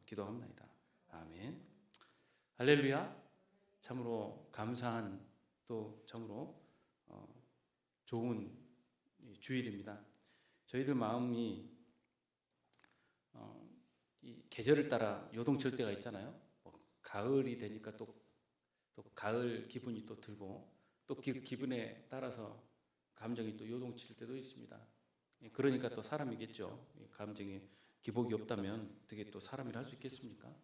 기도합니다. 아멘. 할렐루야. 참으로 감사한 또 참으로 좋은 주일입니다. 저희들 마음이 이 계절을 따라 요동칠 때가 있잖아요. 가을이 되니까 또 가을 기분이 또 들고 또 기분에 따라서 감정이 또 요동칠 때도 있습니다. 그러니까 또 사람이겠죠. 감정에 기복이 없다면 어떻게 또 사람이라 할 수 있겠습니까?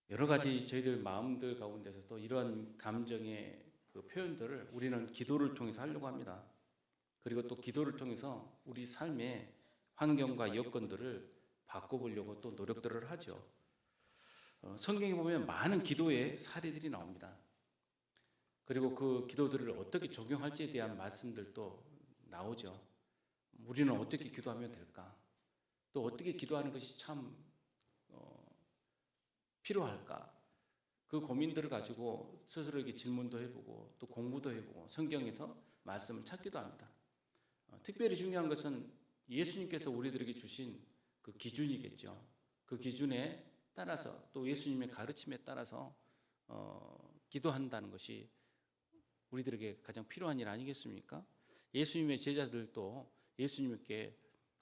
여러 가지 저희들 마음들 가운데서 또 이러한 감정의 그 표현들을 우리는 기도를 통해서 하려고 합니다. 그리고 또 기도를 통해서 우리 삶의 환경과 여건들을 바꿔보려고 또 노력들을 하죠. 성경에 보면 많은 기도의 사례들이 나옵니다. 그리고 그 기도들을 어떻게 적용할지에 대한 말씀들도 나오죠. 우리는 어떻게 기도하면 될까? 또 어떻게 기도하는 것이 참 필요할까? 그 고민들을 가지고 스스로에게 질문도 해보고 또 공부도 해보고 성경에서 말씀을 찾기도 합니다. 특별히 중요한 것은 예수님께서 우리들에게 주신 그 기준이겠죠. 그 기준에 따라서 또 예수님의 가르침에 따라서 기도한다는 것이 우리들에게 가장 필요한 일 아니겠습니까? 예수님의 제자들도 예수님께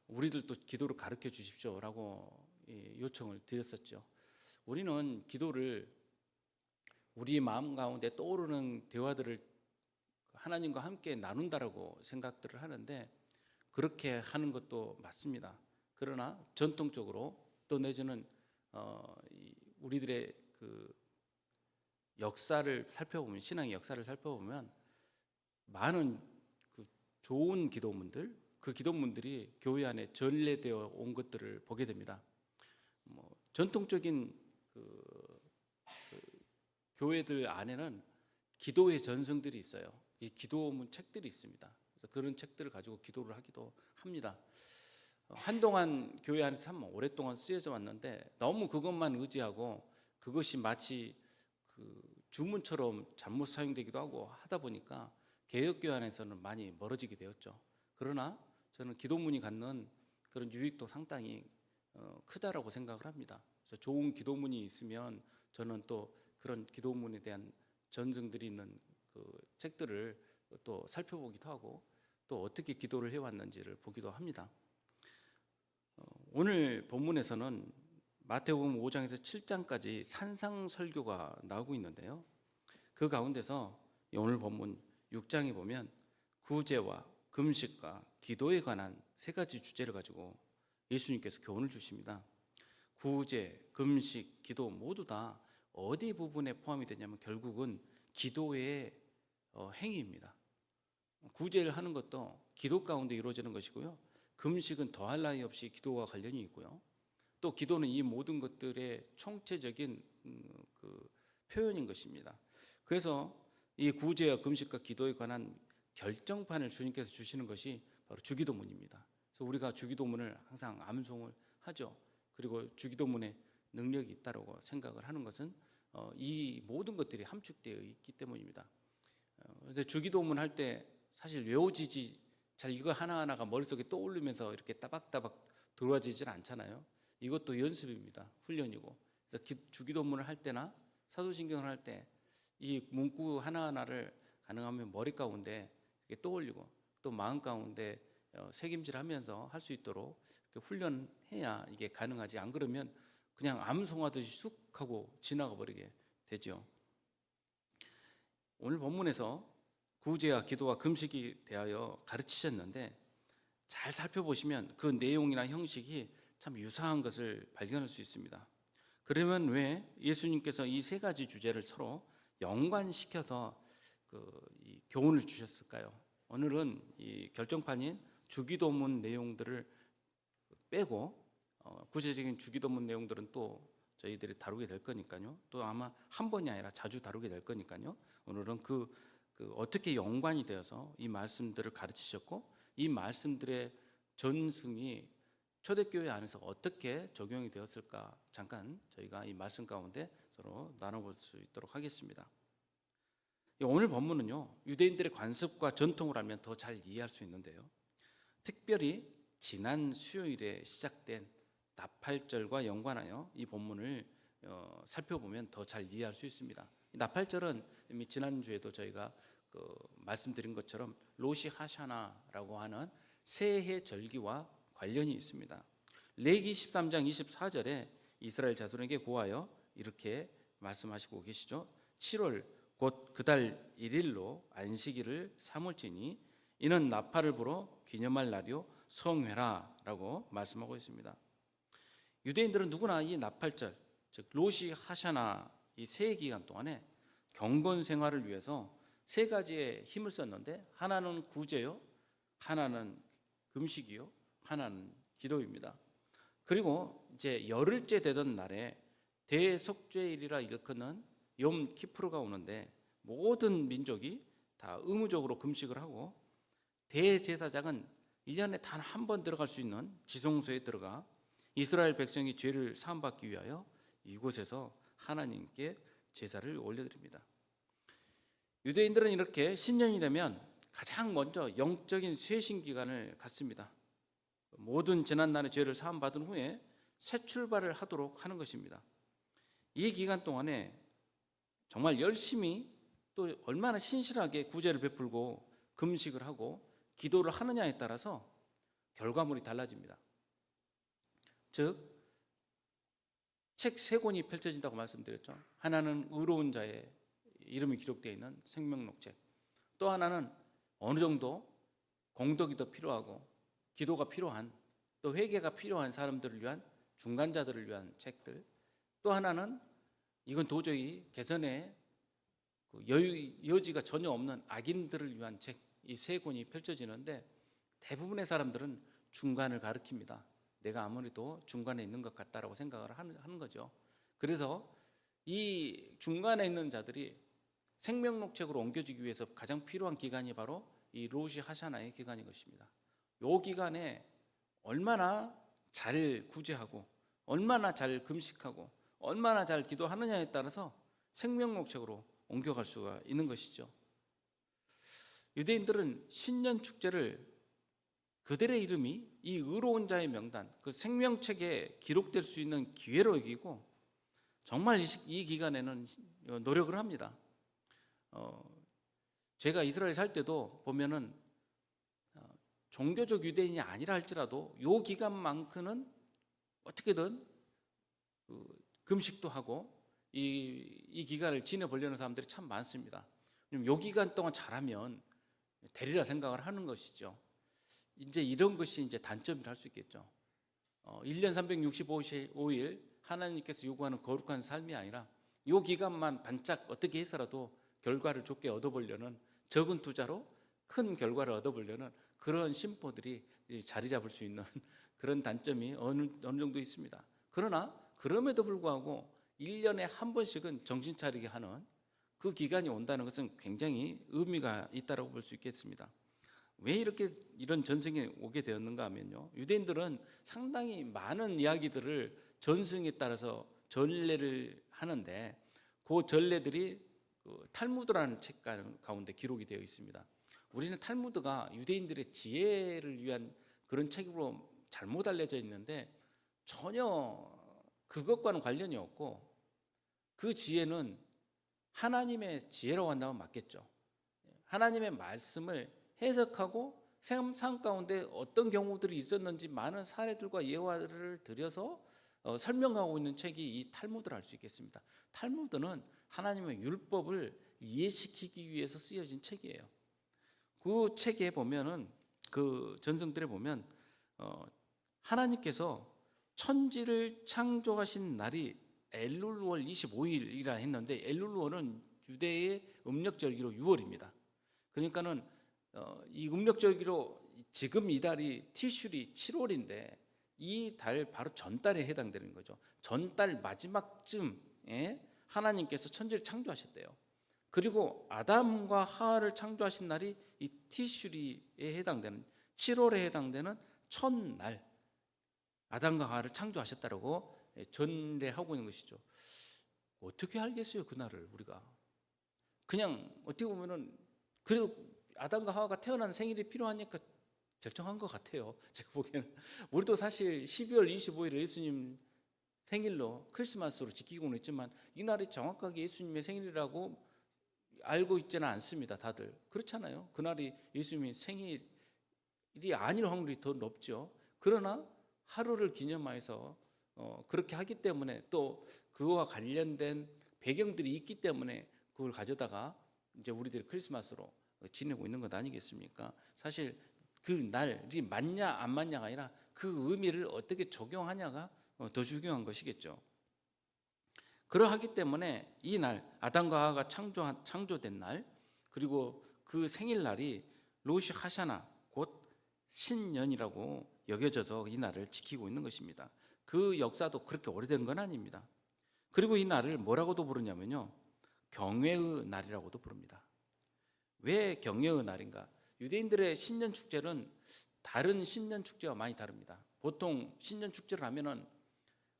우리들도 기도를 가르쳐 주십시오라고 요청을 드렸었죠. 우리는 기도를 우리 마음 가운데 떠오르는 대화들을 하나님과 함께 나눈다라고 생각들을 하는데 그렇게 하는 것도 맞습니다. 그러나 전통적으로 또 내지는 우리들의 그 역사를 살펴보면 신앙의 역사를 살펴보면 많은 그 좋은 기도문들 그 기도문들이 교회 안에 전래되어 온 것들을 보게 됩니다. 전통적인 그 교회들 안에는 기도의 전승들이 있어요. 이 기도문 책들이 있습니다. 그래서 그런 책들을 가지고 기도를 하기도 합니다. 한동안 교회 안에서 참 오랫동안 쓰여져 왔는데 너무 그것만 의지하고 그것이 마치 그 주문처럼 잘못 사용되기도 하고 하다 보니까 개혁교회 안에서는 많이 멀어지게 되었죠. 그러나 저는 기도문이 갖는 그런 유익도 상당히 크다라고 생각을 합니다. 그래서 좋은 기도문이 있으면 저는 또 그런 기도문에 대한 전승들이 있는 그 책들을 또 살펴보기도 하고 또 어떻게 기도를 해왔는지를 보기도 합니다. 오늘 본문에서는 마태복음 5장에서 7장까지 산상설교가 나오고 있는데요. 그 가운데서 오늘 본문 6장에 보면 구제와 금식과 기도에 관한 세 가지 주제를 가지고 예수님께서 교훈을 주십니다. 구제, 금식, 기도 모두 다 어디 부분에 포함이 되냐면 결국은 기도의 행위입니다. 구제를 하는 것도 기도 가운데 이루어지는 것이고요. 금식은 더할 나위 없이 기도와 관련이 있고요. 또 기도는 이 모든 것들의 총체적인 그 표현인 것입니다. 그래서 이 구제와 금식과 기도에 관한 결정판을 주님께서 주시는 것이 바로 주기도문입니다. 그래서 우리가 주기도문을 항상 암송을 하죠. 그리고 주기도문에 능력이 있다고 생각을 하는 것은 이 모든 것들이 함축되어 있기 때문입니다. 그런데 주기도문 할 때 사실 외워지지 잘 이거 하나하나가 머릿속에 떠오르면서 이렇게 따박따박 들어와지질 않잖아요. 이것도 연습입니다. 훈련이고. 그래서 주기도문을 할 때나 사도신경을 할 때 이 문구 하나하나를 가능하면 머리 가운데 떠올리고 또 마음 가운데 새김질하면서 할 수 있도록 훈련해야 이게 가능하지. 안 그러면 그냥 암송하듯이 쑥 하고 지나가 버리게 되죠. 오늘 본문에서 구제와 기도와 금식에 대하여 가르치셨는데 잘 살펴보시면 그 내용이나 형식이 참 유사한 것을 발견할 수 있습니다. 그러면 왜 예수님께서 이 세 가지 주제를 서로 연관시켜서 이 교훈을 주셨을까요? 오늘은 이 결정판인 주기도문 내용들을 빼고 구체적인 주기도문 내용들은 또 저희들이 다루게 될 거니까요. 또 아마 한 번이 아니라 자주 다루게 될 거니까요. 오늘은 그 어떻게 연관이 되어서 이 말씀들을 가르치셨고 이 말씀들의 전승이 초대교회 안에서 어떻게 적용이 되었을까 잠깐 저희가 이 말씀 가운데 서로 나눠볼 수 있도록 하겠습니다. 오늘 본문은요, 유대인들의 관습과 전통을 알면 더 잘 이해할 수 있는데요. 특별히 지난 수요일에 시작된 나팔절과 연관하여 이 본문을 살펴보면 더 잘 이해할 수 있습니다. 나팔절은 이미 지난주에도 저희가 말씀드린 것처럼 로시 하샤나라고 하는 새해 절기와 관련이 있습니다. 레위기 13장 24절에 이스라엘 자손에게 고하여 이렇게 말씀하시고 계시죠. 7월 곧 그달 1일로 안식일을 삼을지니 이는 나팔을 불어 기념할 날이요 성회라라고 말씀하고 있습니다. 유대인들은 누구나 이 나팔절, 즉 로시 하샤나 이 세 기간 동안에 경건 생활을 위해서 세 가지의 힘을 썼는데, 하나는 구제요, 하나는 금식이요, 하나는 기도입니다. 그리고 이제 열흘째 되던 날에 대속죄일이라 일컫는 욤 키프르가 오는데 모든 민족이 다 의무적으로 금식을 하고, 대제사장은 1년에 단 한 번 들어갈 수 있는 지성소에 들어가 이스라엘 백성이 죄를 사함받기 위하여 이곳에서 하나님께 제사를 올려드립니다. 유대인들은 이렇게 신년이 되면 가장 먼저 영적인 쇄신 기간을 갖습니다. 모든 지난날의 죄를 사함받은 후에 새 출발을 하도록 하는 것입니다. 이 기간 동안에 정말 열심히 또 얼마나 신실하게 구제를 베풀고 금식을 하고 기도를 하느냐에 따라서 결과물이 달라집니다. 즉, 책 세 권이 펼쳐진다고 말씀드렸죠. 하나는 의로운 자의 이름이 기록되어 있는 생명록책, 또 하나는 어느 정도 공덕이 더 필요하고 기도가 필요한, 또 회개가 필요한 사람들을 위한 중간자들을 위한 책들, 또 하나는 이건 도저히 개선의 여지가 전혀 없는 악인들을 위한 책, 이 세 권이 펼쳐지는데 대부분의 사람들은 중간을 가리킵니다. 내가 아무래도 중간에 있는 것 같다라고 생각을 하는 거죠. 그래서 이 중간에 있는 자들이 생명록책으로 옮겨지기 위해서 가장 필요한 기간이 바로 이 로시 하샤나의 기간인 것입니다. 이 기간에 얼마나 잘 구제하고 얼마나 잘 금식하고 얼마나 잘 기도하느냐에 따라서 생명록책으로 옮겨갈 수가 있는 것이죠. 유대인들은 신년 축제를 그들의 이름이 이 의로운 자의 명단, 그 생명책에 기록될 수 있는 기회로 여기고, 정말 이 기간에는 노력을 합니다. 제가 이스라엘에 살 때도 보면은 종교적 유대인이 아니라 할지라도 이 기간만큼은 어떻게든 금식도 하고 이 기간을 지내보려는 사람들이 참 많습니다. 이 기간 동안 잘하면 되리라 생각을 하는 것이죠. 이제 이런 것이 이제 단점이라 할 수 있겠죠. 1년 365일 하나님께서 요구하는 거룩한 삶이 아니라 이 기간만 반짝 어떻게 해서라도 결과를 좋게 얻어보려는, 적은 투자로 큰 결과를 얻어보려는 그런 심보들이 자리 잡을 수 있는 그런 단점이 어느 정도 있습니다. 그러나 그럼에도 불구하고 1년에 한 번씩은 정신 차리게 하는 그 기간이 온다는 것은 굉장히 의미가 있다고 볼 수 있겠습니다. 왜 이런 전승이 오게 되었는가 하면요, 유대인들은 상당히 많은 이야기들을 전승에 따라서 전례를 하는데 그 전례들이 탈무드라는 책 가운데 기록이 되어 있습니다. 우리는 탈무드가 유대인들의 지혜를 위한 그런 책으로 잘못 알려져 있는데 전혀 그것과는 관련이 없고, 그 지혜는 하나님의 지혜라고 한다면 맞겠죠. 하나님의 말씀을 해석하고 삶 가운데 어떤 경우들이 있었는지 많은 사례들과 예화를 들여서 설명하고 있는 책이 이 탈무드를 알 수 있겠습니다. 탈무드는 하나님의 율법을 이해시키기 위해서 쓰여진 책이에요. 그 책에 보면은, 그 전승들에 보면 하나님께서 천지를 창조하신 날이 엘룰월 25일이라 했는데, 엘룰월은 유대의 음력절기로 6월입니다. 그러니까는 이 음력절기로 지금 이 달이 티슈리 7월인데 이 달 바로 전달에 해당되는 거죠. 전달 마지막쯤에 하나님께서 천지를 창조하셨대요. 그리고 아담과 하와를 창조하신 날이 이 티슈리에 해당되는 7월에 해당되는 첫날, 아담과 하와를 창조하셨다라고 전례하고 있는 것이죠. 어떻게 알겠어요, 그날을 우리가? 그냥 어떻게 보면은, 그래도 아담과 하와가 태어난 생일이 필요하니까 결정한 것 같아요. 제가 보기에는 우리도 사실 12월 25일 예수님 생일로 크리스마스로 지키고는 있지만 이날이 정확하게 예수님의 생일이라고 알고 있지는 않습니다. 다들 그렇잖아요. 그날이 예수님의 생일이 아닐 확률이 더 높죠. 그러나 하루를 기념해서 그렇게 하기 때문에 또 그거와 관련된 배경들이 있기 때문에 그걸 가져다가 이제 우리들이 크리스마스로 지내고 있는 것 아니겠습니까? 사실 그 날이 맞냐 안 맞냐가 아니라 그 의미를 어떻게 적용하냐가 더 중요한 것이겠죠. 그러하기 때문에 이 날 아담과 하와가 창조된 날 그리고 그 생일날이 로시 하샤나 곧 신년이라고 여겨져서 이 날을 지키고 있는 것입니다. 그 역사도 그렇게 오래된 건 아닙니다. 그리고 이 날을 뭐라고도 부르냐면요, 경외의 날이라고도 부릅니다. 왜 경외의 날인가? 유대인들의 신년 축제는 다른 신년 축제와 많이 다릅니다. 보통 신년 축제를 하면은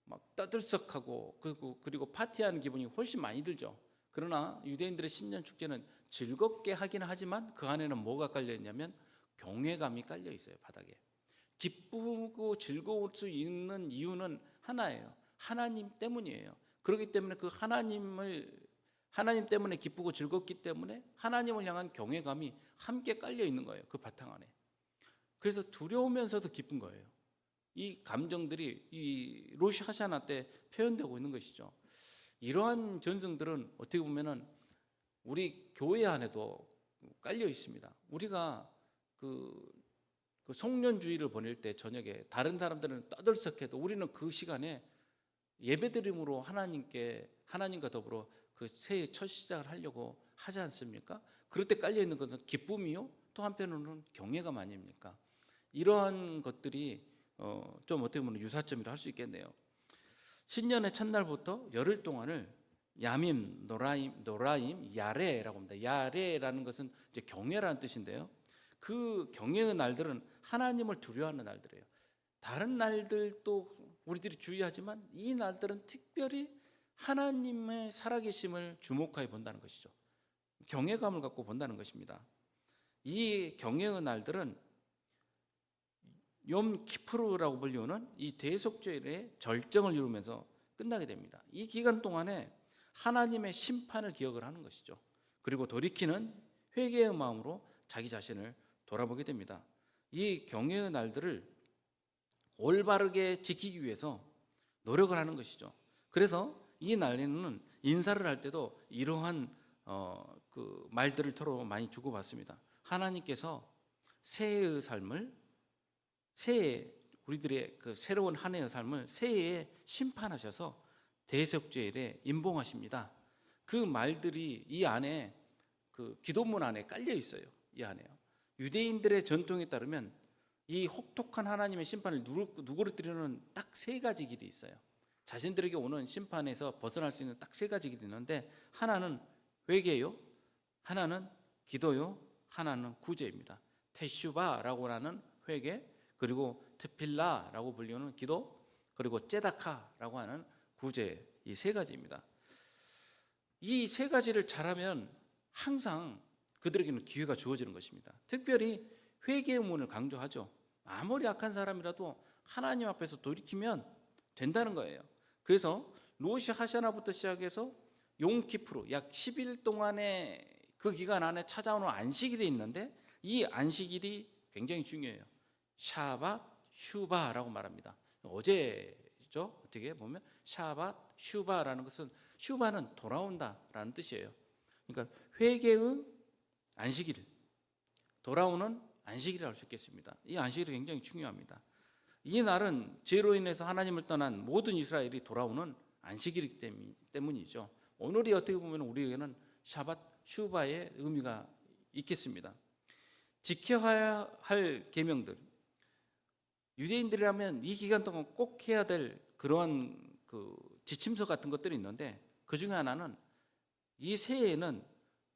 막 떠들썩하고 그리고 파티하는 기분이 훨씬 많이 들죠. 그러나 유대인들의 신년 축제는 즐겁게 하기는 하지만 그 안에는 뭐가 깔려 있냐면 경외감이 깔려 있어요. 바닥에. 기쁘고 즐거울 수 있는 이유는 하나예요. 하나님 때문이에요. 그렇기 때문에 그 하나님 때문에 기쁘고 즐겁기 때문에 하나님을 향한 경외감이 함께 깔려 있는 거예요. 그 바탕 안에. 그래서 두려우면서도 기쁜 거예요. 이 감정들이 이 로시 하샤나 때 표현되고 있는 것이죠. 이러한 전승들은 어떻게 보면은 우리 교회 안에도 깔려 있습니다. 우리가 그 송년주의를 보낼 때 저녁에 다른 사람들은 떠들썩해도 우리는 그 시간에 예배드림으로 하나님과 더불어 그 새해 첫 시작을 하려고 하지 않습니까? 그럴 때 깔려 있는 것은 기쁨이요, 또 한편으로는 경외감 아닙니까? 이러한 것들이 좀 어떻게 보면 유사점이라 할 수 있겠네요. 신년의 첫날부터 열흘 동안을 야밈, 노라임, 야레라고 합니다. 야레라는 것은 이제 경외라는 뜻인데요. 그 경외의 날들은 하나님을 두려워하는 날들이에요. 다른 날들도 우리들이 주의하지만 이 날들은 특별히 하나님의 살아계심을 주목하여 본다는 것이죠. 경외감을 갖고 본다는 것입니다. 이 경외의 날들은 욤 키푸르라고 불리우는 이 대속죄의 절정을 이루면서 끝나게 됩니다. 이 기간 동안에 하나님의 심판을 기억을 하는 것이죠. 그리고 돌이키는 회개의 마음으로 자기 자신을 돌아보게 됩니다. 이 경외의 날들을 올바르게 지키기 위해서 노력을 하는 것이죠. 그래서 이 날에는 인사를 할 때도 이러한 그 말들을 서로 많이 주고받습니다. 하나님께서 새해의 삶을 우리들의 그 새로운 한 해의 삶을 새해에 심판하셔서 대속죄일에 임봉하십니다. 그 말들이 이 안에 그 기도문 안에 깔려 있어요. 이 안에요. 유대인들의 전통에 따르면 이 혹독한 하나님의 심판을 누그러뜨리는 딱 세 가지 길이 있어요. 자신들에게 오는 심판에서 벗어날 수 있는 딱 세 가지 길이 있는데, 하나는 회개요, 하나는 기도요, 하나는 구제입니다. 테슈바라고 하는 회개, 그리고 트필라라고 불리는 기도, 그리고 째다카라고 하는 구제, 이 세 가지입니다. 이 세 가지를 잘하면 항상 그들에게는 기회가 주어지는 것입니다. 특별히 회개의 문을 강조하죠. 아무리 악한 사람이라도 하나님 앞에서 돌이키면 된다는 거예요. 그래서 로시 하샤나부터 시작해서 용키프로 약 10일 동안의 그 기간 안에 찾아오는 안식일이 있는데, 이 안식일이 굉장히 중요해요. 샤밧, 슈바라고 말합니다. 어제죠. 어떻게 보면 샤밧, 슈바라는 것은, 슈바는 돌아온다라는 뜻이에요. 그러니까 회개의 안식일, 돌아오는 안식일이라고 할 수 있겠습니다. 이 안식일이 굉장히 중요합니다. 이 날은 죄로 인해서 하나님을 떠난 모든 이스라엘이 돌아오는 안식일이기 때문이죠. 오늘이 어떻게 보면 우리에게는 샤밧, 슈바의 의미가 있겠습니다. 지켜야 할 계명들, 유대인들이라면 이 기간 동안 꼭 해야 될 그러한 그 지침서 같은 것들이 있는데, 그 중에 하나는 이 새해에는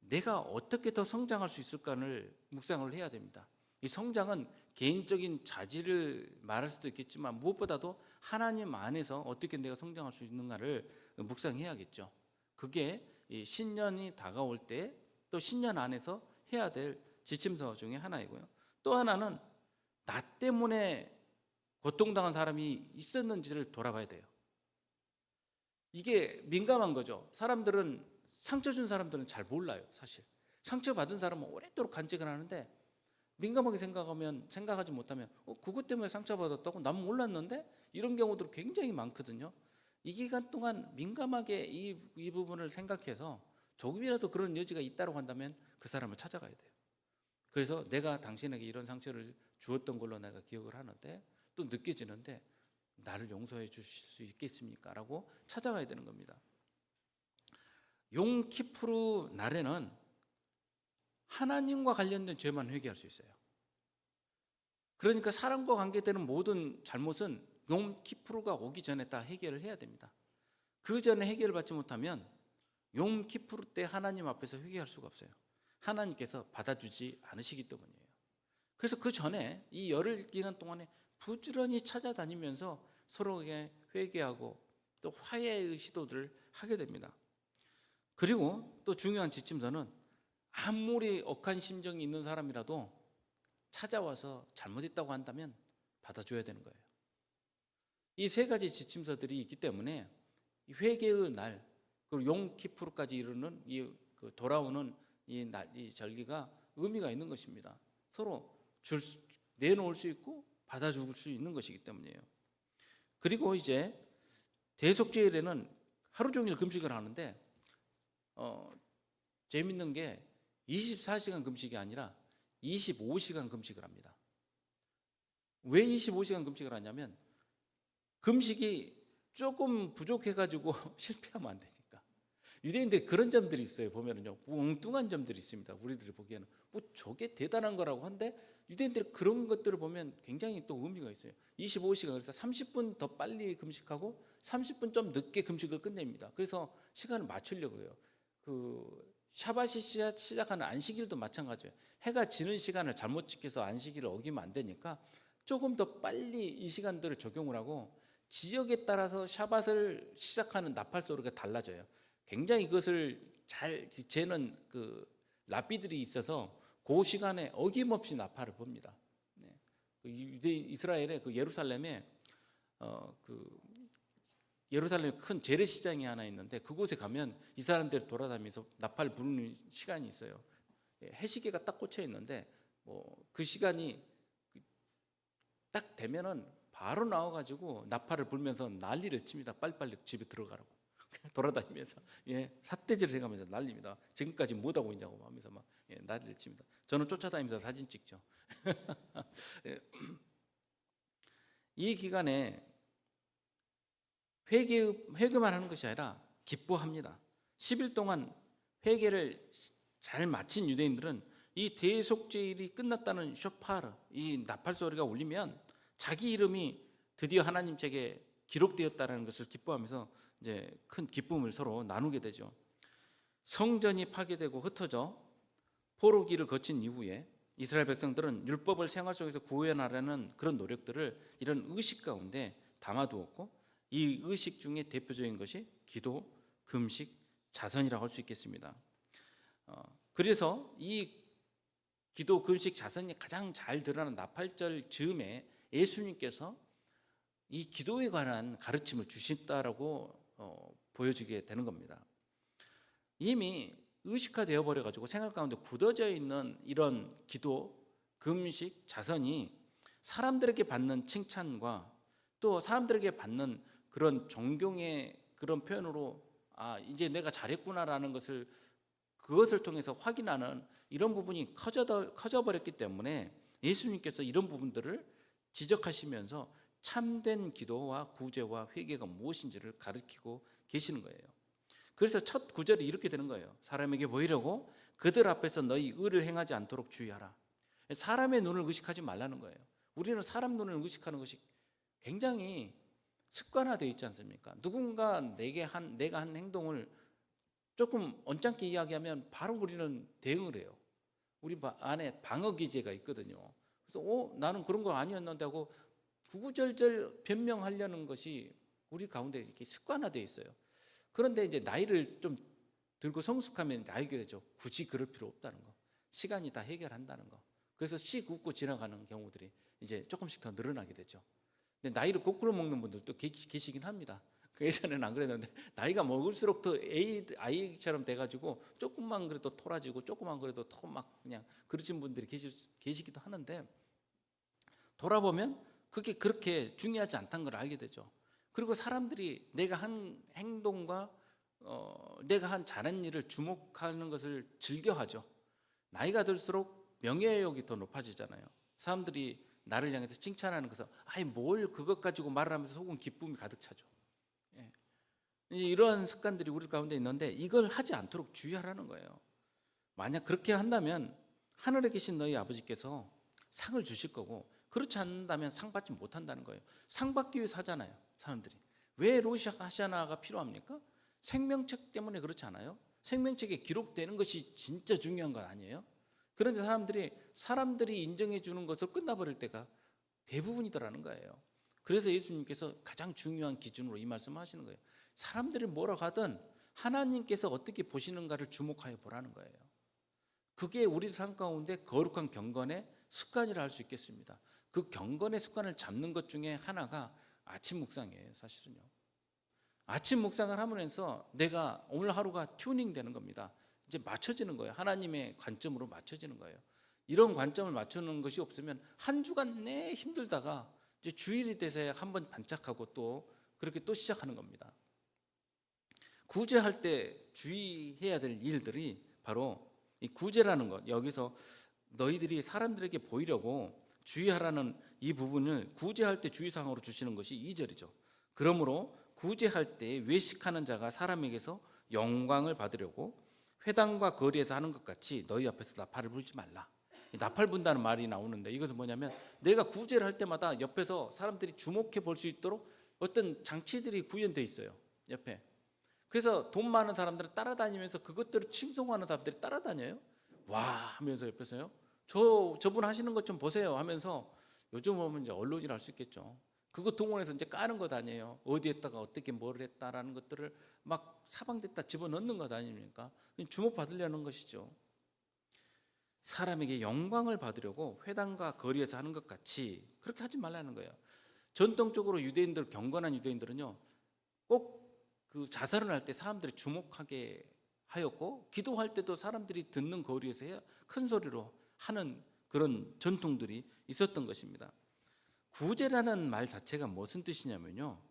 내가 어떻게 더 성장할 수 있을까를 묵상을 해야 됩니다. 이 성장은 개인적인 자질을 말할 수도 있겠지만 무엇보다도 하나님 안에서 어떻게 내가 성장할 수 있는가를 묵상해야겠죠. 그게 이 신년이 다가올 때 또 신년 안에서 해야 될 지침서 중에 하나이고요. 또 하나는 나 때문에 고통당한 사람이 있었는지를 돌아봐야 돼요. 이게 민감한 거죠. 사람들은 상처 준 사람들은 잘 몰라요, 사실. 상처 받은 사람은 오랫도록 간직을 하는데 민감하게 생각하지 못하면 그것 때문에 상처받았다고 난 몰랐는데 이런 경우들 굉장히 많거든요. 이 기간 동안 민감하게 이 부분을 생각해서 조금이라도 그런 여지가 있다고 한다면 그 사람을 찾아가야 돼요. 그래서 내가 당신에게 이런 상처를 주었던 걸로 내가 기억을 하는데 또 느껴지는데 나를 용서해 주실 수 있겠습니까? 라고 찾아가야 되는 겁니다. 용키푸르 날에는 하나님과 관련된 죄만 회개할 수 있어요. 그러니까 사람과 관계되는 모든 잘못은 용키푸르가 오기 전에 다 해결을 해야 됩니다. 그 전에 해결을 받지 못하면 용키푸르 때 하나님 앞에서 회개할 수가 없어요. 하나님께서 받아주지 않으시기 때문이에요. 그래서 그 전에 이 열흘 기간 동안에 부지런히 찾아다니면서 서로에게 회개하고 또 화해의 시도들을 하게 됩니다. 그리고 또 중요한 지침서는 아무리 억한 심정이 있는 사람이라도 찾아와서 잘못했다고 한다면 받아줘야 되는 거예요. 이 세 가지 지침서들이 있기 때문에 회개의 날 그리고 용키푸르까지 이르는 돌아오는 이 절기가 의미가 있는 것입니다. 서로 내놓을 수 있고 받아줄 수 있는 것이기 때문이에요. 그리고 이제 대속죄일에는 하루 종일 금식을 하는데 재밌는 게 24시간 금식이 아니라 25시간 금식을 합니다. 왜 25시간 금식을 하냐면 금식이 조금 부족해가지고 실패하면 안 되니까. 유대인들이 그런 점들이 있어요. 보면은요, 엉뚱한 점들이 있습니다. 우리들이 보기에는 저게 대단한 거라고 한데 유대인들이 그런 것들을 보면 굉장히 또 의미가 있어요. 25시간, 그래서 30분 더 빨리 금식하고 30분 좀 늦게 금식을 끝냅니다. 그래서 시간을 맞추려고 해요. 샤밧이 시작하는 안식일도 마찬가지예요. 해가 지는 시간을 잘못 지켜서 안식일을 어기면 안 되니까 조금 더 빨리 이 시간들을 적용을 하고 지역에 따라서 샤밧을 시작하는 나팔 소리가 달라져요. 굉장히 그것을 잘 재는 랍비들이 있어서 그 시간에 어김없이 나팔을 봅니다. 이스라엘의 예루살렘에 예루살렘에 큰 재래시장이 하나 있는데 그곳에 가면 이 사람들이 돌아다니면서 나팔 부르는 시간이 있어요. 해시계가 딱 꽂혀 있는데 그 시간이 딱 되면은 바로 나와가지고 나팔을 불면서 난리를 칩니다. 빨리빨리 집에 들어가라고 돌아다니면서 삿대질을 해가면서 난립니다. 지금까지 못하고 있냐고 하면서 막 난리를 칩니다. 저는 쫓아다니면서 사진 찍죠. 이 기간에 회개만 하는 것이 아니라 기뻐합니다. 10일 동안 회개를 잘 마친 유대인들은 이 대속죄일이 끝났다는 쇼파르, 이 나팔 소리가 울리면 자기 이름이 드디어 하나님 책에 기록되었다는 것을 기뻐하면서 이제 큰 기쁨을 서로 나누게 되죠. 성전이 파괴되고 흩어져 포로기를 거친 이후에 이스라엘 백성들은 율법을 생활 속에서 구현하려는 그런 노력들을 이런 의식 가운데 담아두었고 이 의식 중에 대표적인 것이 기도, 금식, 자선이라고 할 수 있겠습니다. 그래서 이 기도, 금식, 자선이 가장 잘 드러나는 나팔절 즈음에 예수님께서 이 기도에 관한 가르침을 주신다라고 보여지게 되는 겁니다. 이미 의식화되어 버려가지고 생활 가운데 굳어져 있는 이런 기도, 금식, 자선이 사람들에게 받는 칭찬과 또 사람들에게 받는 그런 존경의 그런 표현으로 이제 내가 잘했구나라는 것을 그것을 통해서 확인하는 이런 부분이 커져버렸기 때문에 예수님께서 이런 부분들을 지적하시면서 참된 기도와 구제와 회개가 무엇인지를 가르치고 계시는 거예요. 그래서 첫 구절이 이렇게 되는 거예요. 사람에게 보이려고 그들 앞에서 너희 의를 행하지 않도록 주의하라. 사람의 눈을 의식하지 말라는 거예요. 우리는 사람 눈을 의식하는 것이 굉장히 습관화되어 있지 않습니까? 누군가 내가 한 행동을 조금 언짢게 이야기하면 바로 우리는 대응을 해요. 우리 안에 방어 기제가 있거든요. 그래서 나는 그런 거 아니었는데 하고 구구절절 변명하려는 것이 우리 가운데 이렇게 습관화되어 있어요. 그런데 이제 나이를 좀 들고 성숙하면 알게 되죠. 굳이 그럴 필요 없다는 거. 시간이 다 해결한다는 거. 그래서 씩 웃고 지나가는 경우들이 이제 조금씩 더 늘어나게 되죠. 근데 나이를 거꾸로 먹는 분들도 계시긴 합니다. 그 예전에는 안 그랬는데 나이가 먹을수록 더 아이처럼 돼가지고 조금만 그래도 토라지고 조금만 그래도 더 막 그냥 그러신 분들이 계시기도 하는데, 돌아보면 그게 그렇게 중요하지 않다는 걸 알게 되죠. 그리고 사람들이 내가 한 행동과 내가 한 잘한 일을 주목하는 것을 즐겨하죠. 나이가 들수록 명예욕이 더 높아지잖아요. 사람들이 나를 향해서 칭찬하는 것을 아이 뭘 그것 가지고 말을 하면서 속은 기쁨이 가득 차죠. 예. 이런 습관들이 우리 가운데 있는데 이걸 하지 않도록 주의하라는 거예요. 만약 그렇게 한다면 하늘에 계신 너희 아버지께서 상을 주실 거고, 그렇지 않는다면 상 받지 못한다는 거예요. 상 받기 위해서 하잖아요, 사람들이. 왜 로시 하샤나가 필요합니까? 생명책 때문에 그렇지 않아요? 생명책에 기록되는 것이 진짜 중요한 건 아니에요? 그런데 사람들이 인정해 주는 것으로 끝나버릴 때가 대부분이더라는 거예요. 그래서 예수님께서 가장 중요한 기준으로 이 말씀을 하시는 거예요. 사람들이 뭐라고 하든 하나님께서 어떻게 보시는가를 주목하여 보라는 거예요. 그게 우리 삶 가운데 거룩한 경건의 습관이라 할 수 있겠습니다. 그 경건의 습관을 잡는 것 중에 하나가 아침 묵상이에요, 사실은요. 아침 묵상을 하면서 내가 오늘 하루가 튜닝 되는 겁니다. 이제 맞춰지는 거예요. 하나님의 관점으로 맞춰지는 거예요. 이런 관점을 맞추는 것이 없으면 한 주간 내 힘들다가 이제 주일이 돼서야 한번 반짝하고 또 그렇게 또 시작하는 겁니다. 구제할 때 주의해야 될 일들이 바로 이 구제라는 것, 여기서 너희들이 사람들에게 보이려고 주의하라는 이 부분을 구제할 때 주의사항으로 주시는 것이 2절이죠. 그러므로 구제할 때 외식하는 자가 사람에게서 영광을 받으려고 회당과 거리에서 하는 것 같이 너희 앞에서 나팔을 불지 말라. 나팔 분다는 말이 나오는데 이것은 뭐냐면 내가 구제를 할 때마다 옆에서 사람들이 주목해 볼 수 있도록 어떤 장치들이 구현되어 있어요, 옆에. 그래서 돈 많은 사람들은 따라다니면서 그것들을 칭송하는 사람들이 따라다녀요. 와 하면서 옆에서요, 저분 하시는 것 좀 보세요 하면서, 요즘 보면 이제 언론이라 할 수 있겠죠. 그거 동원해서 이제 까는 것 아니에요. 어디에다가 어떻게 뭘 했다라는 것들을 막 사방됐다 집어넣는 것 아닙니까? 주목받으려는 것이죠. 사람에게 영광을 받으려고 회당과 거리에서 하는 것 같이 그렇게 하지 말라는 거예요. 전통적으로 경건한 유대인들은요, 꼭 그 자살을 할 때 사람들이 주목하게 하였고, 기도할 때도 사람들이 듣는 거리에서 큰 소리로 하는 그런 전통들이 있었던 것입니다. 구제라는 말 자체가 무슨 뜻이냐면요,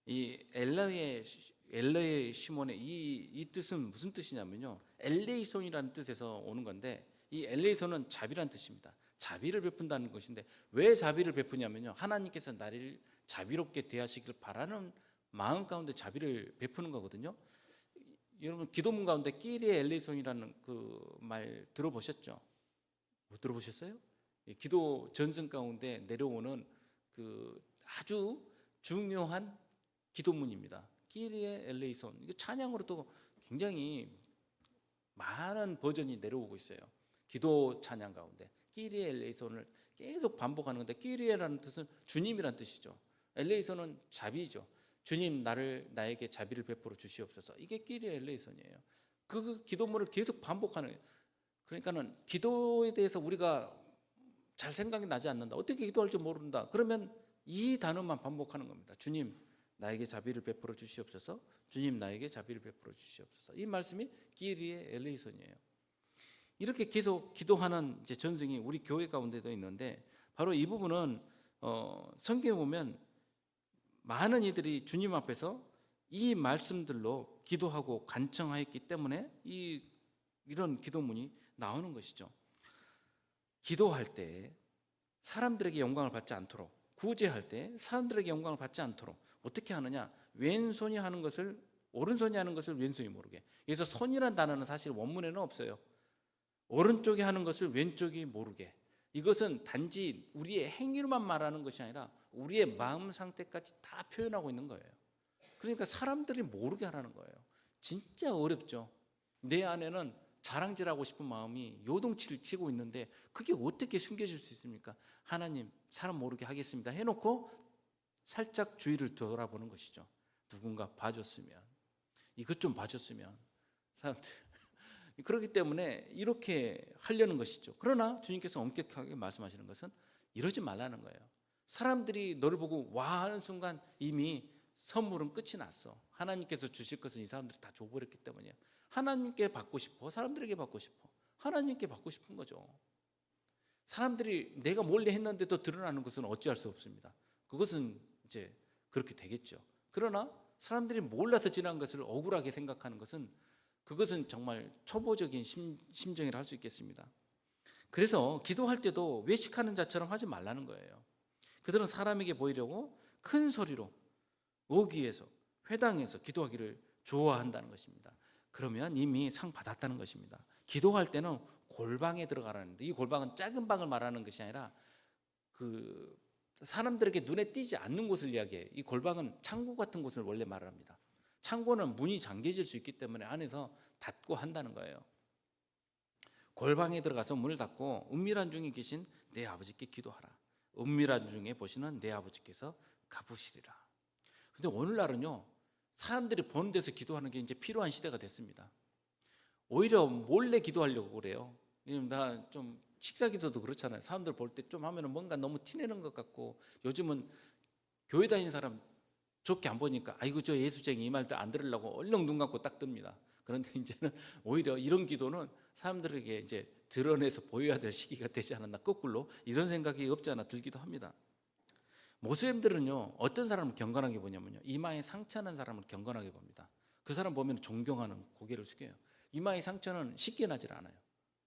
이 엘러의 시몬의 이 뜻은 무슨 뜻이냐면요, 엘레이손이라는 뜻에서 오는 건데, 이 엘레이손은 자비란 뜻입니다. 자비를 베푼다는 것인데, 왜 자비를 베푸냐면요, 하나님께서 나를 자비롭게 대하시길 바라는 마음 가운데 자비를 베푸는 거거든요. 여러분 기도문 가운데 끼리의 엘레이손이라는 그 말 들어보셨죠? 못 들어보셨어요? 기도 전승 가운데 내려오는 그 아주 중요한 기도문입니다. 끼리의 엘레이손. 이게 찬양으로도 굉장히 많은 버전이 내려오고 있어요. 기도 찬양 가운데 끼리의 엘레이손을 계속 반복하는 건데, 끼리에라는 뜻은 주님이란 뜻이죠. 엘레이손은 자비죠. 주님 나에게 자비를 베풀어 주시옵소서. 이게 끼리의 엘레이손이에요. 그 기도문을 계속 반복하는, 그러니까는 기도에 대해서 우리가 잘 생각이 나지 않는다, 어떻게 기도할 줄 모른다, 그러면 이 단어만 반복하는 겁니다. 주님 나에게 자비를 베풀어 주시옵소서. 주님 나에게 자비를 베풀어 주시옵소서. 이 말씀이 끼리의 엘레이손이에요. 이렇게 계속 기도하는 이제 전승이 우리 교회 가운데도 있는데, 바로 이 부분은 성경에 보면 많은 이들이 주님 앞에서 이 말씀들로 기도하고 간청하였기 때문에 이런 기도문이 나오는 것이죠. 기도할 때 사람들에게 영광을 받지 않도록, 구제할 때 사람들에게 영광을 받지 않도록 어떻게 하느냐, 왼손이 하는 것을 오른손이 하는 것을 왼손이 모르게. 그래서 손이라는 단어는 사실 원문에는 없어요. 오른쪽이 하는 것을 왼쪽이 모르게. 이것은 단지 우리의 행위로만 말하는 것이 아니라 우리의 마음 상태까지 다 표현하고 있는 거예요. 그러니까 사람들이 모르게 하라는 거예요. 진짜 어렵죠. 내 안에는 자랑질하고 싶은 마음이 요동치를 치고 있는데 그게 어떻게 숨겨질 수 있습니까? 하나님, 사람 모르게 하겠습니다 해놓고 살짝 주위를 돌아보는 것이죠. 누군가 봐줬으면, 이것 좀 봐줬으면, 사람들 그렇기 때문에 이렇게 하려는 것이죠. 그러나 주님께서 엄격하게 말씀하시는 것은 이러지 말라는 거예요. 사람들이 너를 보고 와 하는 순간 이미 선물은 끝이 났어. 하나님께서 주실 것은 이 사람들이 다 줘버렸기 때문이에요. 하나님께 받고 싶어? 사람들에게 받고 싶어? 하나님께 받고 싶은 거죠. 사람들이 내가 몰래 했는데도 드러나는 것은 어찌할 수 없습니다. 그것은 이제 그렇게 되겠죠. 그러나 사람들이 몰라서 지난 것을 억울하게 생각하는 것은 그것은 정말 초보적인 심정이라 할 수 있겠습니다. 그래서 기도할 때도 외식하는 자처럼 하지 말라는 거예요. 그들은 사람에게 보이려고 큰 소리로 오기에서 회당에서 기도하기를 좋아한다는 것입니다. 그러면 이미 상 받았다는 것입니다. 기도할 때는 골방에 들어가라는데, 이 골방은 작은 방을 말하는 것이 아니라 그 사람들에게 눈에 띄지 않는 곳을 이야기해요. 이 골방은 창고 같은 곳을 원래 말합니다. 창고는 문이 잠겨질 수 있기 때문에 안에서 닫고 한다는 거예요. 골방에 들어가서 문을 닫고 은밀한 중에 계신 내 아버지께 기도하라. 은밀한 중에 보시는 내 아버지께서 갚으시리라. 근데 오늘날은요, 사람들이 보는 데서 기도하는 게 이제 필요한 시대가 됐습니다. 오히려 몰래 기도하려고 그래요. 나 좀 식사 기도도 그렇잖아요. 사람들 볼 때 좀 하면은 뭔가 너무 티내는 것 같고, 요즘은 교회 다니는 사람 좋게 안 보니까 아이고 저 예수쟁이 이 말도 안 들으려고 얼른 눈 감고 딱 뜹니다. 그런데 이제는 오히려 이런 기도는 사람들에게 이제 드러내서 보여야 될 시기가 되지 않았나, 거꾸로 이런 생각이 없지 않아 들기도 합니다. 모슬림들은요, 어떤 사람을 경건하게 보냐면요, 이마에 상처난 사람을 경건하게 봅니다. 그 사람 보면 존경하는 고개를 숙여요. 이마에 상처는 쉽게 나질 않아요.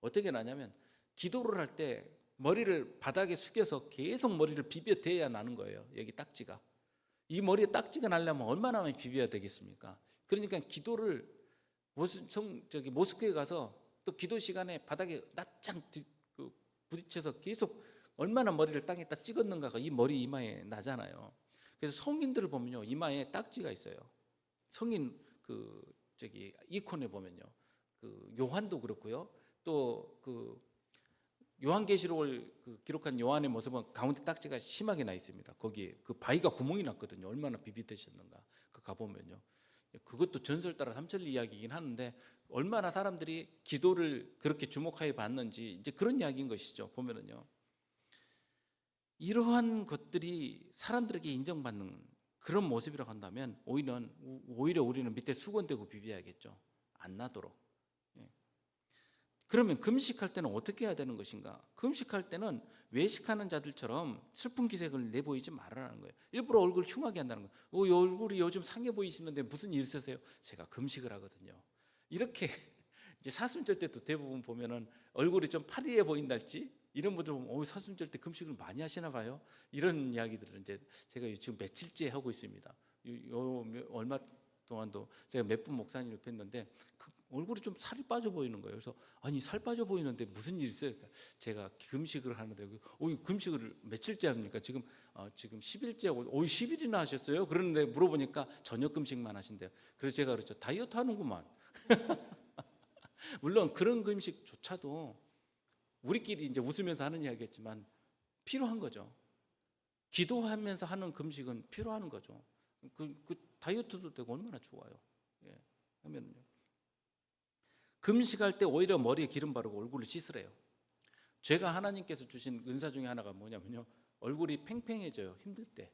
어떻게 나냐면 기도를 할 때 머리를 바닥에 숙여서 계속 머리를 비벼대야 나는 거예요. 여기 딱지가. 이 머리에 딱지가 나려면 얼마나 많이 비벼야 되겠습니까? 그러니까 기도를 모스크에 가서 또 기도 시간에 바닥에 납작 부딪혀서 계속 얼마나 머리를 땅에다 찍었는가가 이 머리 이마에 나잖아요. 그래서 성인들을 보면요, 이마에 딱지가 있어요. 성인 이콘에 보면요, 요한도 그렇고요. 또 요한계시록을 기록한 요한의 모습은 가운데 딱지가 심하게 나 있습니다. 거기에 그 바위가 구멍이 났거든요. 얼마나 비비드셨는가. 가보면요. 그것도 전설 따라 삼천리 이야기이긴 하는데, 얼마나 사람들이 기도를 그렇게 주목하여 봤는지 이제 그런 이야기인 것이죠. 보면은요. 이러한 것들이 사람들에게 인정받는 그런 모습이라고 한다면 오히려 우리는 밑에 수건대고 비벼야겠죠. 안 나도록. 그러면 금식할 때는 어떻게 해야 되는 것인가? 금식할 때는 외식하는 자들처럼 슬픈 기색을 내보이지 말라는 거예요. 일부러 얼굴 흉하게 한다는 거예요. 얼굴이 요즘 상해 보이시는데 무슨 일 있으세요? 제가 금식을 하거든요. 이렇게 이제 사순절 때도 대부분 보면은 얼굴이 좀 파리해 보인달지, 이런 분들 보면 사순절 때 금식을 많이 하시나 봐요. 이런 이야기들을 이제 제가 지금 며칠째 하고 있습니다. 얼마 동안도 제가 몇 분 목사님을 뵀는데 얼굴이 좀 살이 빠져 보이는 거예요. 그래서 아니, 살 빠져 보이는데 무슨 일 있어요? 제가 금식을 하는데 금식을 며칠째 합니까? 지금 10일째 하고 10일이나 하셨어요? 그러는데 물어보니까 저녁 금식만 하신대요. 그래서 제가 그랬죠. 다이어트 하는구만. 물론 그런 금식조차도 우리끼리 이제 웃으면서 하는 이야기겠지만 필요한 거죠. 기도하면서 하는 금식은 필요한 거죠. 그 다이어트도 되고 얼마나 좋아요. 하면요. 금식할 때 오히려 머리에 기름 바르고 얼굴을 씻으래요. 제가 하나님께서 주신 은사 중에 하나가 뭐냐면요, 얼굴이 팽팽해져요, 힘들 때.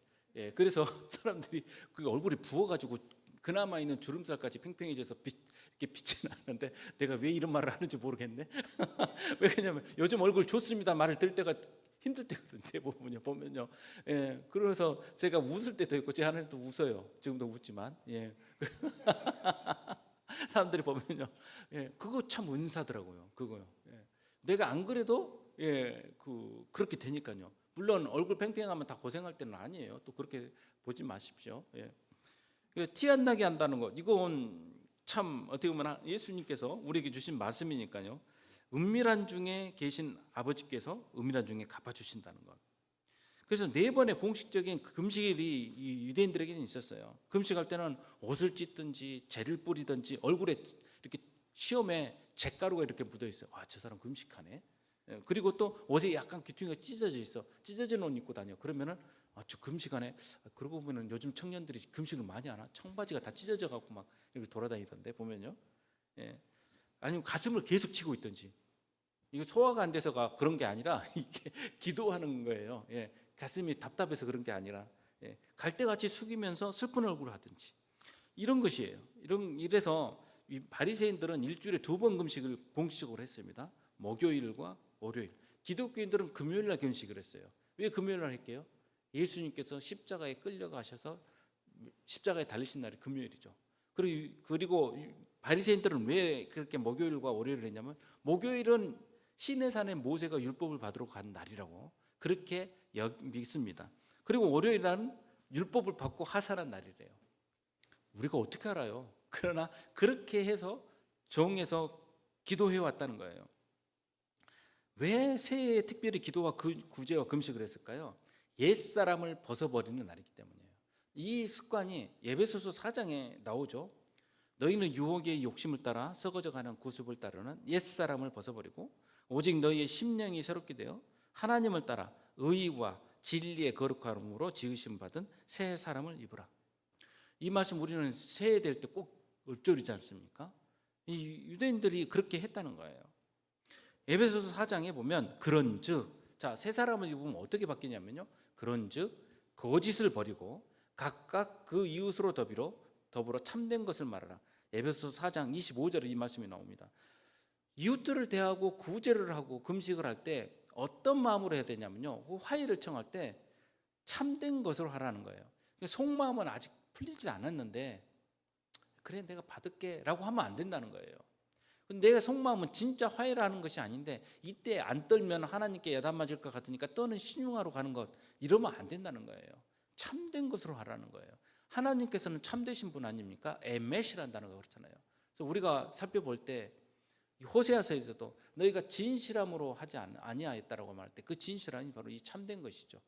그래서 사람들이 그 얼굴이 부어가지고 그나마 있는 주름살까지 팽팽해져서 이렇게 빛이 나는데, 내가 왜 이런 말을 하는지 모르겠네. 왜냐면 요즘 얼굴 좋습니다 말을 들 때가 힘들 때거든요. 대부분요 보면요. 그래서 제가 웃을 때도 있고, 제 하나님도 웃어요. 지금도 웃지만. 사람들이 보면요, 그거 참 은사더라고요. 그거요. 내가 안 그래도 그렇게 되니까요. 물론 얼굴 팽팽하면 다 고생할 때는 아니에요. 또 그렇게 보지 마십시오. 티 안 나게 한다는 것, 이건 참 어떻게 보면 예수님께서 우리에게 주신 말씀이니까요. 은밀한 중에 계신 아버지께서 은밀한 중에 갚아주신다는 것. 그래서 4번의 공식적인 금식일이 유대인들에게는 있었어요. 금식할 때는 옷을 찢든지 재를 뿌리든지 얼굴에 이렇게 시험에 잿가루가 이렇게 묻어 있어요. 저 사람 금식하네. 그리고 또 옷에 약간 귀퉁이가 찢어져 있어. 찢어진 옷 입고 다녀. 그러면은 저 금식하네. 그러고 보면 요즘 청년들이 금식을 많이 하나? 청바지가 다 찢어져 갖고 막 이렇게 돌아다니던데 보면요. 아니면 가슴을 계속 치고 있든지. 이거 소화가 안 돼서가 그런 게 아니라 이게 기도하는 거예요. 예, 가슴이 답답해서 그런 게 아니라 갈대같이 숙이면서 슬픈 얼굴을 하든지 이런 것이에요. 이래서 이 바리새인들은 일주일에 2번 금식을 공식적으로 했습니다. 목요일과 월요일. 기독교인들은 금요일 날 금식을 했어요. 왜 금요일 날 할게요? 예수님께서 십자가에 끌려가셔서 십자가에 달리신 날이 금요일이죠. 그리고 바리새인들은 왜 그렇게 목요일과 월요일을 했냐면, 목요일은 시내산에 모세가 율법을 받으러 간 날이라고 그렇게 믿습니다. 그리고 월요일은 율법을 받고 하산한 날이래요. 우리가 어떻게 알아요? 그러나 그렇게 해서 정해서 기도해 왔다는 거예요. 왜 새해에 특별히 기도와 구제와 금식을 했을까요? 옛사람을 벗어버리는 날이기 때문이에요. 이 습관이 에베소서 4장에 나오죠. 너희는 유혹의 욕심을 따라 썩어져가는 구습을 따르는 옛사람을 벗어버리고 오직 너희의 심령이 새롭게 되어 하나님을 따라 의와 진리의 거룩함으로 지으심 받은 새 사람을 입으라. 이 말씀 우리는 새해 될 때 꼭 읊조리지 않습니까? 이 유대인들이 그렇게 했다는 거예요. 에베소서 4장에 보면 그런즉, 자, 새 사람을 입으면 어떻게 바뀌냐면요, 그런즉 거짓을 버리고 각각 그 이웃으로 더불어 참된 것을 말하라. 에베소서 4장 25절에 이 말씀이 나옵니다. 이웃들을 대하고 구제를 하고 금식을 할 때 어떤 마음으로 해야 되냐면요, 화해를 청할 때 참된 것으로 하라는 거예요. 속마음은 아직 풀리지 않았는데 그래 내가 받을게 라고 하면 안 된다는 거예요. 내가 속마음은 진짜 화해를 하는 것이 아닌데 이때 안 떨면 하나님께 야단 맞을 것 같으니까 떠는 신용하러 가는 것, 이러면 안 된다는 거예요. 참된 것으로 하라는 거예요. 하나님께서는 참되신 분 아닙니까? 에멧이라는 단어가 그렇잖아요. 그래서 우리가 살펴볼 때 호세아서에서도 너희가 진실함으로 하지 아니하였다라고 말할 때 그 진실함이 바로 이 참된 것이죠.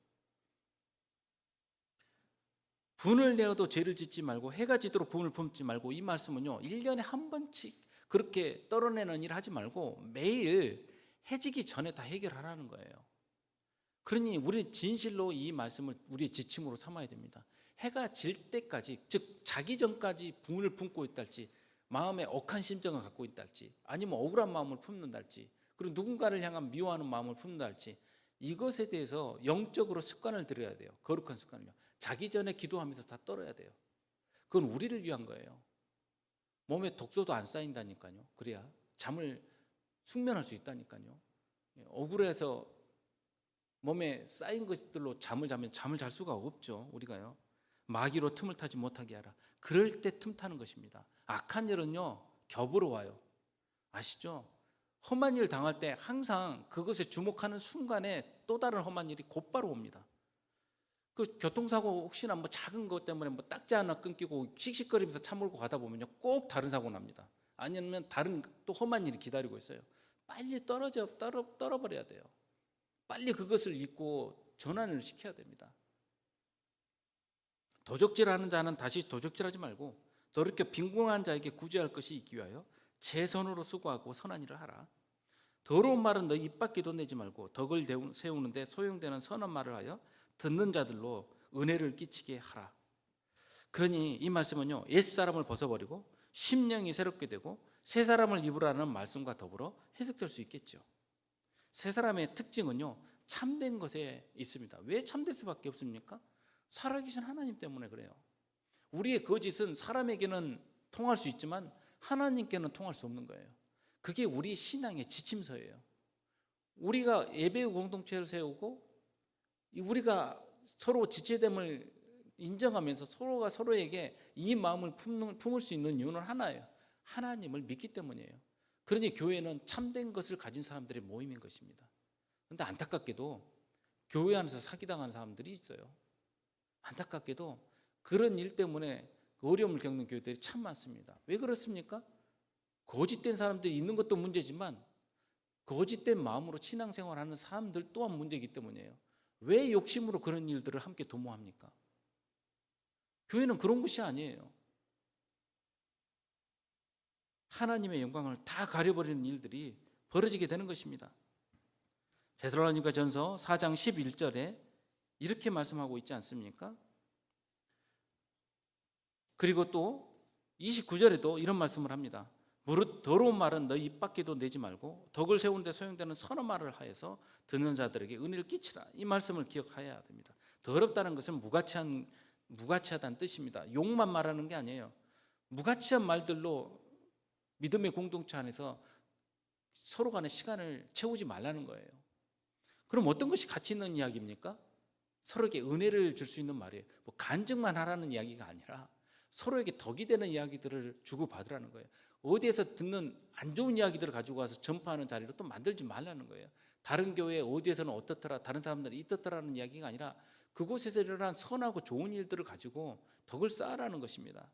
분을 내어도 죄를 짓지 말고 해가 지도록 분을 품지 말고, 이 말씀은요 1년에 한 번씩 그렇게 떨어내는 일 하지 말고 매일 해지기 전에 다 해결하라는 거예요. 그러니 우리는 진실로 이 말씀을 우리의 지침으로 삼아야 됩니다. 해가 질 때까지, 즉 자기 전까지 분을 품고 있달지, 마음에 억한 심정을 갖고 있달지, 아니면 억울한 마음을 품는달지, 그리고 누군가를 향한 미워하는 마음을 품는달지, 이것에 대해서 영적으로 습관을 들여야 돼요. 거룩한 습관을요. 자기 전에 기도하면서 다 떨어야 돼요. 그건 우리를 위한 거예요. 몸에 독소도 안 쌓인다니까요. 그래야 잠을 숙면할 수 있다니까요. 억울해서 몸에 쌓인 것들로 잠을 자면 잠을 잘 수가 없죠. 우리가요. 마귀로 틈을 타지 못하게 하라. 그럴 때 틈 타는 것입니다. 악한 일은요 겹으로 와요. 아시죠? 험한 일 당할 때 항상 그것에 주목하는 순간에 또 다른 험한 일이 곧바로 옵니다. 그 교통사고 혹시나 뭐 작은 것 때문에 뭐 딱지 하나 끊기고 씩씩거리면서 차 몰고 가다 보면요 꼭 다른 사고 납니다. 아니면 다른 또 험한 일이 기다리고 있어요. 빨리 떨어버려야 돼요. 빨리 그것을 잊고 전환을 시켜야 됩니다. 도적질하는 자는 다시 도적질하지 말고 더럽게 빈궁한 자에게 구제할 것이 있기 위하여 제 손으로 수고하고 선한 일을 하라. 더러운 말은 너희 입 밖에도 내지 말고 덕을 세우는데 소용되는 선한 말을 하여 듣는 자들로 은혜를 끼치게 하라. 그러니 이 말씀은요 옛사람을 벗어버리고 심령이 새롭게 되고 새 사람을 입으라는 말씀과 더불어 해석될 수 있겠죠. 새 사람의 특징은요 참된 것에 있습니다. 왜 참될 수밖에 없습니까? 살아계신 하나님 때문에 그래요. 우리의 거짓은 사람에게는 통할 수 있지만 하나님께는 통할 수 없는 거예요. 그게 우리 신앙의 지침서예요. 우리가 예배의 공동체를 세우고 우리가 서로 지체됨을 인정하면서 서로가 서로에게 이 마음을 품을 수 있는 이유는 하나예요. 하나님을 믿기 때문이에요. 그러니 교회는 참된 것을 가진 사람들의 모임인 것입니다. 그런데 안타깝게도 교회 안에서 사기당하는 사람들이 있어요. 안타깝게도 그런 일 때문에 어려움을 겪는 교회들이 참 많습니다. 왜 그렇습니까? 거짓된 사람들이 있는 것도 문제지만 거짓된 마음으로 신앙생활하는 사람들 또한 문제이기 때문이에요. 왜 욕심으로 그런 일들을 함께 도모합니까? 교회는 그런 곳이 아니에요. 하나님의 영광을 다 가려버리는 일들이 벌어지게 되는 것입니다. 데살로니가전서 4장 11절에 이렇게 말씀하고 있지 않습니까? 그리고 또 29절에도 이런 말씀을 합니다. 무릇 더러운 말은 너희 입 밖에도 내지 말고 덕을 세우는데 소용되는 선한 말을 하여서 듣는 자들에게 은혜를 끼치라. 이 말씀을 기억해야 됩니다. 더럽다는 것은 무가치하다는 뜻입니다. 욕만 말하는 게 아니에요. 무가치한 말들로 믿음의 공동체 안에서 서로 간의 시간을 채우지 말라는 거예요. 그럼 어떤 것이 가치 있는 이야기입니까? 서로에게 은혜를 줄 수 있는 말이에요. 뭐 간증만 하라는 이야기가 아니라 서로에게 덕이 되는 이야기들을 주고받으라는 거예요. 어디에서 듣는 안 좋은 이야기들을 가지고 와서 전파하는 자리로 또 만들지 말라는 거예요. 다른 교회 어디에서는 어떻더라, 다른 사람들이 이렇더라는 이야기가 아니라 그곳에서 일어난 선하고 좋은 일들을 가지고 덕을 쌓으라는 것입니다.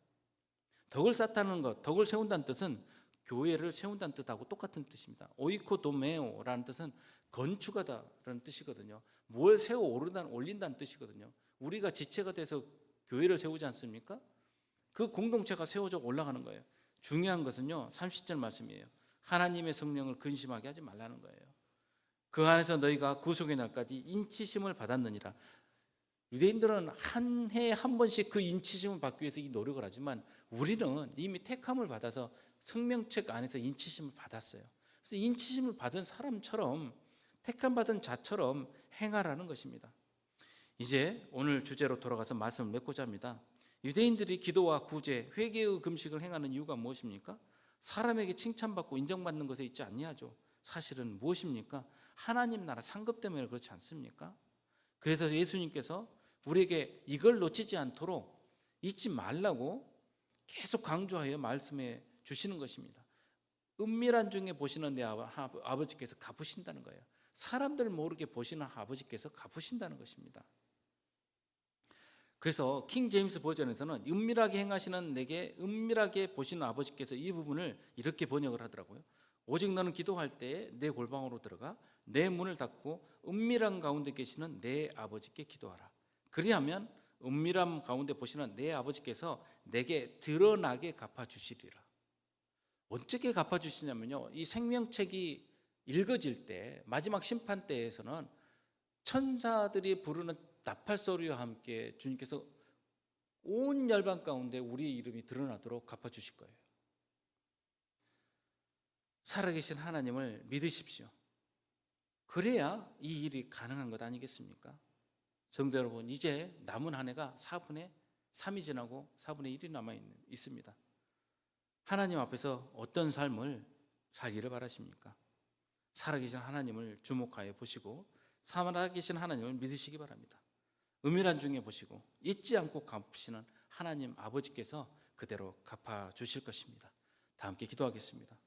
덕을 쌓다는 것, 덕을 세운다는 뜻은 교회를 세운다는 뜻하고 똑같은 뜻입니다. 오이코도메오라는 뜻은 건축하다라는 뜻이거든요. 뭘 세워 올린다는 뜻이거든요. 우리가 지체가 돼서 교회를 세우지 않습니까? 그 공동체가 세워져 올라가는 거예요. 중요한 것은요, 30절 말씀이에요. 하나님의 성령을 근심하게 하지 말라는 거예요. 그 안에서 너희가 구속의 날까지 인치심을 받았느니라. 유대인들은 한 해에 한 번씩 그 인치심을 받기 위해서 이 노력을 하지만 우리는 이미 택함을 받아서 생명책 안에서 인치심을 받았어요. 그래서 인치심을 받은 사람처럼, 택함 받은 자처럼 행하라는 것입니다. 이제 오늘 주제로 돌아가서 말씀을 맺고자 합니다. 유대인들이 기도와 구제, 회개의 금식을 행하는 이유가 무엇입니까? 사람에게 칭찬받고 인정받는 것에 있지 않냐죠. 사실은 무엇입니까? 하나님 나라 상급 때문에 그렇지 않습니까? 그래서 예수님께서 우리에게 이걸 놓치지 않도록 잊지 말라고 계속 강조하여 말씀해 주시는 것입니다. 은밀한 중에 보시는 내 아버지께서 갚으신다는 거예요. 사람들 모르게 보시는 아버지께서 갚으신다는 것입니다. 그래서 킹 제임스 버전에서는 은밀하게 행하시는 내게 은밀하게 보시는 아버지께서 이 부분을 이렇게 번역을 하더라고요. 오직 너는 기도할 때에 내 골방으로 들어가 내 문을 닫고 은밀한 가운데 계시는 내 아버지께 기도하라. 그리하면 은밀한 가운데 보시는 내 아버지께서 내게 드러나게 갚아주시리라. 어떻게 갚아주시냐면요, 이 생명책이 읽어질 때 마지막 심판 때에서는 천사들이 부르는 나팔 소리와 함께 주님께서 온 열방 가운데 우리의 이름이 드러나도록 갚아주실 거예요. 살아계신 하나님을 믿으십시오. 그래야 이 일이 가능한 것 아니겠습니까? 성도 여러분, 이제 남은 한 해가 4분의 3이 지나고 4분의 1이 남아 있습니다. 하나님 앞에서 어떤 삶을 살기를 바라십니까? 살아계신 하나님을 주목하여 보시고 살아계신 하나님을 믿으시기 바랍니다. 은밀한 중에 보시고 잊지 않고 갚으시는 하나님 아버지께서 그대로 갚아주실 것입니다. 다 함께 기도하겠습니다.